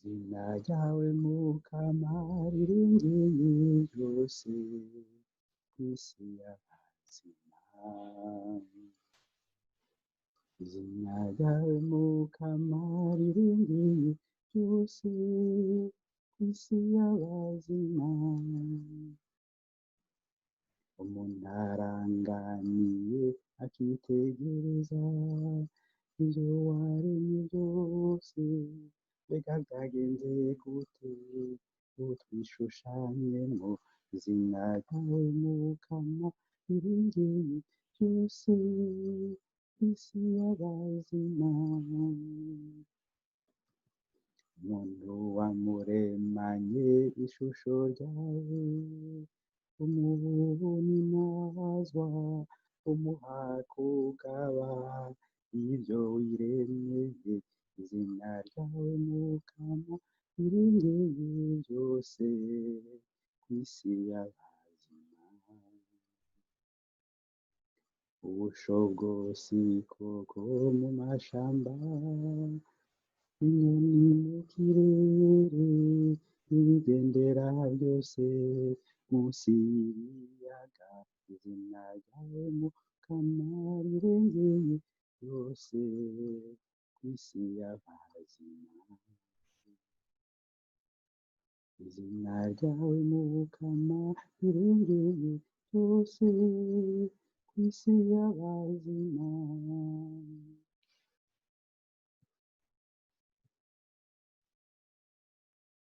izina ryawe Mukama rirengeye byose kw'isi y'abazima. Izina ryawe Mukama rirengeye byose kw'isi y'abazima. Umuntu aranganiye akitegereza ibyo waremye byose, mbega byagenze gute utwishushanyemo. Izina ryawe Mukama rirengeye byose kw'isi y'abazima. Umuntu wamuremanye ishusho ryawe, umubuni nazwa umuha kugaba ibyo wiremeye. Izina ryawe Mukama rirengeye byose kw'isi y'abazima. Ubushobozi koko mu mashamba, inyoni mu kirere, ibigendera byose munsi y'ibiyaga. Izina ryawe Mukama rirengeye byose kw'isi y'abazima. Izina ryawe Mukama rirengeye byose kw'isi y'abazima.